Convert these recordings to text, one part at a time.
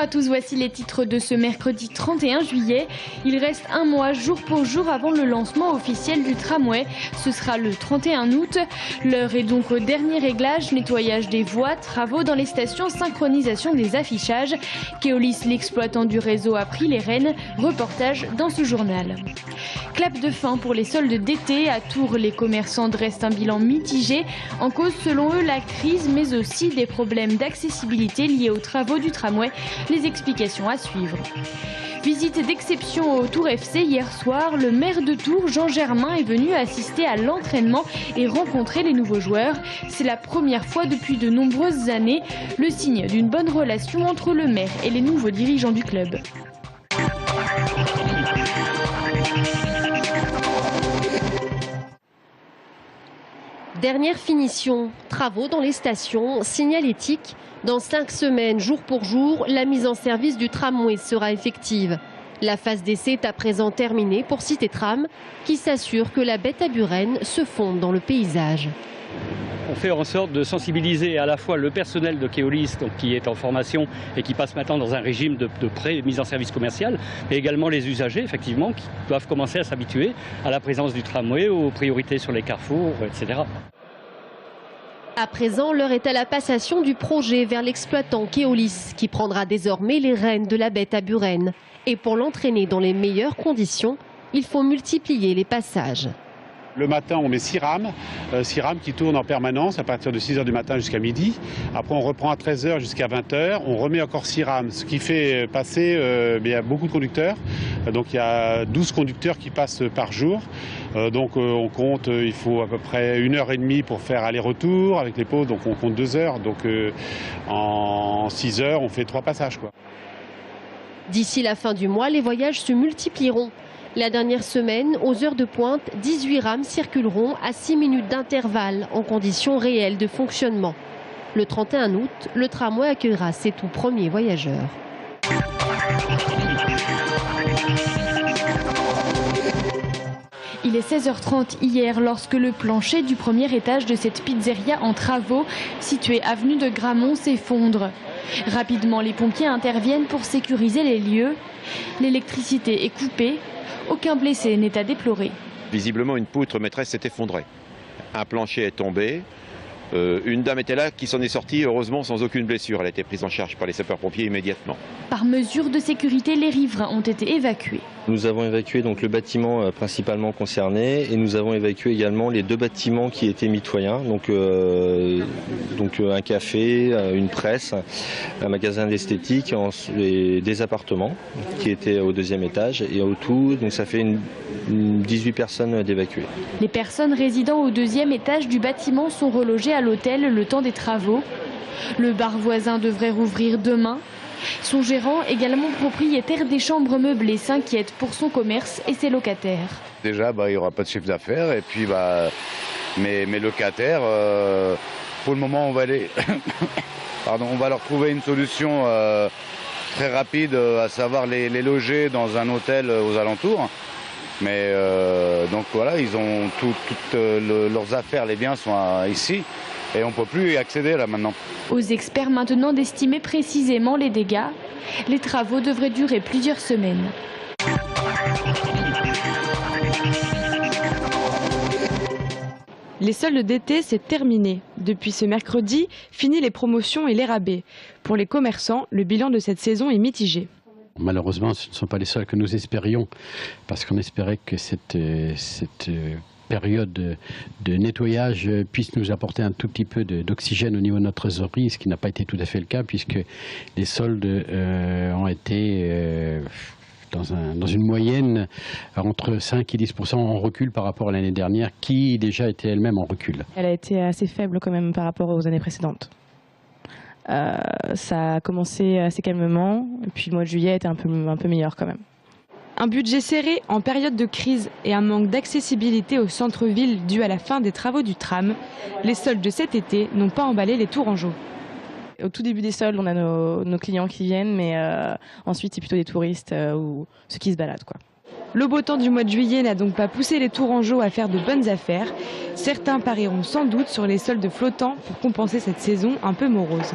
à tous, voici les titres de ce mercredi 31 juillet. Il reste un mois jour pour jour avant le lancement officiel du tramway. Ce sera le 31 août. L'heure est donc au dernier réglage, nettoyage des voies, travaux dans les stations, synchronisation des affichages. Keolis, l'exploitant du réseau, a pris les rênes. Reportage dans ce journal. Clap de fin pour les soldes d'été. À Tours, les commerçants dressent un bilan mitigé. En cause, selon eux, la crise, mais aussi des problèmes d'accessibilité liés aux travaux du tramway. Les explications à suivre. Visite d'exception au Tours FC hier soir. Le maire de Tours, Jean Germain, est venu assister à l'entraînement et rencontrer les nouveaux joueurs. C'est la première fois depuis de nombreuses années. Le signe d'une bonne relation entre le maire et les nouveaux dirigeants du club. Dernière finition, travaux dans les stations, signalétique. Dans 5 semaines, jour pour jour, la mise en service du tramway sera effective. La phase d'essai est à présent terminée pour Cité Tram, qui s'assure que la bête à Buren se fonde dans le paysage. On fait en sorte de sensibiliser à la fois le personnel de Keolis, donc qui est en formation et qui passe maintenant dans un régime de pré-mise en service commercial, mais également les usagers, effectivement, qui doivent commencer à s'habituer à la présence du tramway, aux priorités sur les carrefours, etc. À présent, l'heure est à la passation du projet vers l'exploitant Keolis, qui prendra désormais les rênes de la bête à Buren. Et pour l'entraîner dans les meilleures conditions, il faut multiplier les passages. Le matin, on met 6 rames qui tournent en permanence à partir de 6 h du matin jusqu'à midi. Après, on reprend à 13 h jusqu'à 20 h. On remet encore 6 rames, ce qui fait passer, il y a beaucoup de conducteurs. Donc il y a 12 conducteurs qui passent par jour. Donc on compte, il faut à peu près 1h30 pour faire aller-retour avec les pauses. Donc on compte 2 heures. Donc en 6 heures, on fait 3 passages, quoi. D'ici la fin du mois, les voyages se multiplieront. La dernière semaine, aux heures de pointe, 18 rames circuleront à 6 minutes d'intervalle en conditions réelles de fonctionnement. Le 31 août, le tramway accueillera ses tout premiers voyageurs. Il est 16h30 hier lorsque le plancher du premier étage de cette pizzeria en travaux, située avenue de Gramont, s'effondre. Rapidement, les pompiers interviennent pour sécuriser les lieux. L'électricité est coupée. Aucun blessé n'est à déplorer. Visiblement, une poutre maîtresse s'est effondrée. Un plancher est tombé. Une dame était là qui s'en est sortie, heureusement, sans aucune blessure. Elle a été prise en charge par les sapeurs-pompiers immédiatement. Par mesure de sécurité, les riverains ont été évacués. Nous avons évacué donc le bâtiment principalement concerné et nous avons évacué également les 2 bâtiments qui étaient mitoyens, donc un café, une presse, un magasin d'esthétique et des appartements qui étaient au 2e étage et au tout, donc ça fait 18 personnes d'évacuées. Les personnes résidant au 2e étage du bâtiment sont relogées à l'hôtel le temps des travaux. Le bar voisin devrait rouvrir demain. Son gérant, également propriétaire des chambres meublées, s'inquiète pour son commerce et ses locataires. Déjà, il n'y aura pas de chiffre d'affaires et puis mes locataires, pour le moment, on va leur trouver une solution très rapide, à savoir les loger dans un hôtel aux alentours. Mais donc voilà, ils ont toutes leurs affaires, les biens sont ici. Et on ne peut plus y accéder là maintenant. Aux experts maintenant d'estimer précisément les dégâts. Les travaux devraient durer plusieurs semaines. Les soldes d'été, c'est terminé. Depuis ce mercredi, fini les promotions et les rabais. Pour les commerçants, le bilan de cette saison est mitigé. Malheureusement, ce ne sont pas les soldes que nous espérions, parce qu'on espérait que cette période de nettoyage puisse nous apporter un tout petit peu d'oxygène au niveau de notre trésorerie, ce qui n'a pas été tout à fait le cas, puisque les soldes ont été dans une moyenne entre 5 et 10% en recul par rapport à l'année dernière, qui déjà était elle-même en recul. Elle a été assez faible quand même par rapport aux années précédentes. Ça a commencé assez calmement, et puis le mois de juillet était un peu meilleur quand même. Un budget serré en période de crise et un manque d'accessibilité au centre-ville dû à la fin des travaux du tram, les soldes de cet été n'ont pas emballé les Tourangeaux. Au tout début des soldes, on a nos clients qui viennent, mais ensuite c'est plutôt des touristes ou ceux qui se baladent, quoi. Le beau temps du mois de juillet n'a donc pas poussé les Tourangeaux à faire de bonnes affaires. Certains parieront sans doute sur les soldes flottants pour compenser cette saison un peu morose.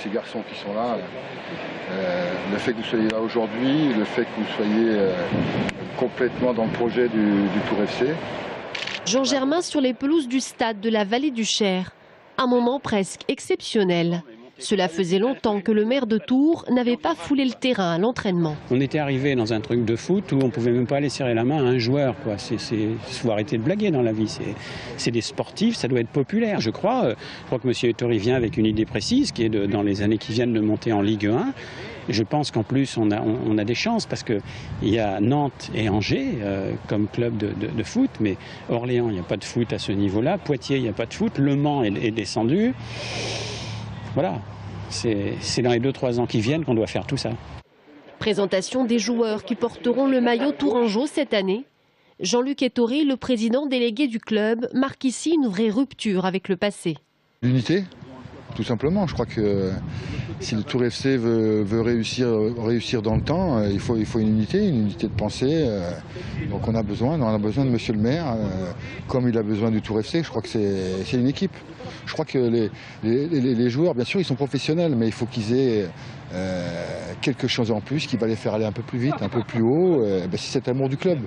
ces garçons qui sont là. Le fait que vous soyez là aujourd'hui, le fait que vous soyez complètement dans le projet du Tour FC. Jean Germain sur les pelouses du stade de la Vallée du Cher. Un moment presque exceptionnel. Cela faisait longtemps que le maire de Tours n'avait pas foulé le terrain à l'entraînement. On était arrivé dans un truc de foot où on ne pouvait même pas aller serrer la main à un joueur. Il faut arrêter de blaguer dans la vie. C'est des sportifs, ça doit être populaire. Je crois que M. Ettori vient avec une idée précise qui est dans les années qui viennent de monter en Ligue 1. Je pense qu'en plus on a des chances parce qu'il y a Nantes et Angers comme club de foot, mais Orléans, il n'y a pas de foot à ce niveau-là. Poitiers, il n'y a pas de foot. Le Mans est descendu. Voilà, c'est dans les 2-3 ans qui viennent qu'on doit faire tout ça. Présentation des joueurs qui porteront le maillot tourangeau cette année. Jean-Luc Ettori, le président délégué du club, marque ici une vraie rupture avec le passé. L'unité, tout simplement. Je crois que si le Tour FC veut réussir dans le temps, il faut une unité de pensée. Donc on a besoin de monsieur le maire, comme il a besoin du Tour FC. Je crois que c'est une équipe. Je crois que les joueurs, bien sûr, ils sont professionnels, mais il faut qu'ils aient quelque chose en plus qui va les faire aller un peu plus vite, un peu plus haut. C'est cet amour du club.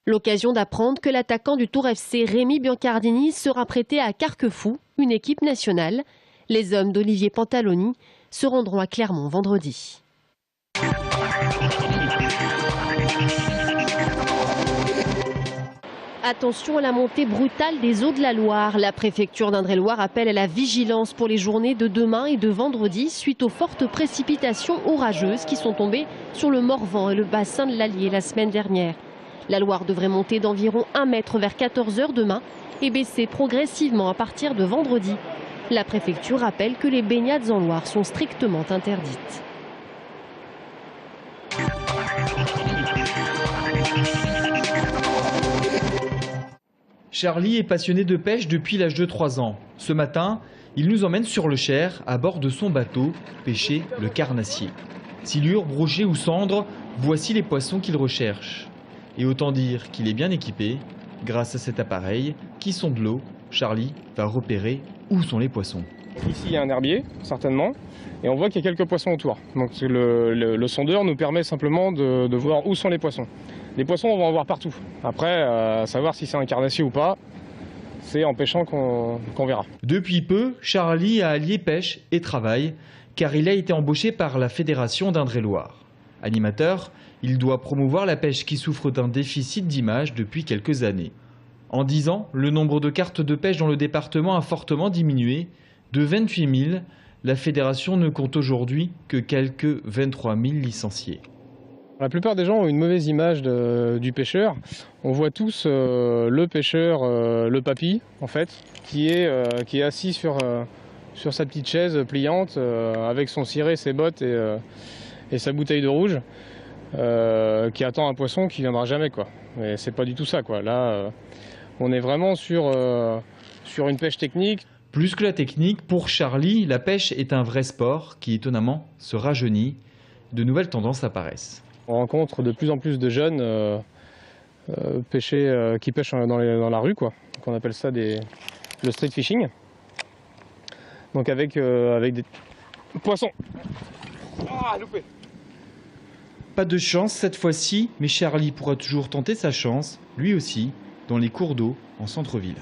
L'occasion d'apprendre que l'attaquant du Tour FC, Rémi Biancardini, sera prêté à Carquefou, une équipe nationale. Les hommes d'Olivier Pantaloni se rendront à Clermont vendredi. Attention à la montée brutale des eaux de la Loire. La préfecture d'Indre-et-Loire appelle à la vigilance pour les journées de demain et de vendredi suite aux fortes précipitations orageuses qui sont tombées sur le Morvan et le bassin de l'Allier la semaine dernière. La Loire devrait monter d'environ 1 mètre vers 14 h demain et baisser progressivement à partir de vendredi. La préfecture rappelle que les baignades en Loire sont strictement interdites. Charlie est passionné de pêche depuis l'âge de 3 ans. Ce matin, il nous emmène sur le Cher, à bord de son bateau, pêcher le carnassier. Silure, brochet ou cendre, voici les poissons qu'il recherche. Et autant dire qu'il est bien équipé. Grâce à cet appareil qui sonde l'eau, Charlie va repérer où sont les poissons. Ici, il y a un herbier, certainement, et on voit qu'il y a quelques poissons autour. Donc le sondeur nous permet simplement de voir où sont les poissons. Les poissons, on va en voir partout. Après, savoir si c'est un carnassier ou pas, c'est en pêchant qu'on verra. Depuis peu, Charlie a allié pêche et travail, car il a été embauché par la Fédération d'Indre-et-Loire. Animateur, il doit promouvoir la pêche qui souffre d'un déficit d'image depuis quelques années. En 10 ans, le nombre de cartes de pêche dans le département a fortement diminué. De 28 000, la fédération ne compte aujourd'hui que quelques 23 000 licenciés. La plupart des gens ont une mauvaise image du pêcheur. On voit tous le pêcheur, le papy, en fait, qui est assis sur sa petite chaise pliante, avec son ciré, ses bottes et sa bouteille de rouge, qui attend un poisson qui viendra jamais, quoi. Mais c'est pas du tout ça, quoi. Là, on est vraiment sur une pêche technique. Plus que la technique, pour Charlie, la pêche est un vrai sport qui étonnamment se rajeunit. De nouvelles tendances apparaissent. On rencontre de plus en plus de jeunes qui pêchent dans la rue, quoi. Donc on appelle ça le street fishing. Donc avec des poissons. Ah, loupé. Pas de chance cette fois-ci, mais Charlie pourra toujours tenter sa chance, lui aussi, dans les cours d'eau en centre-ville.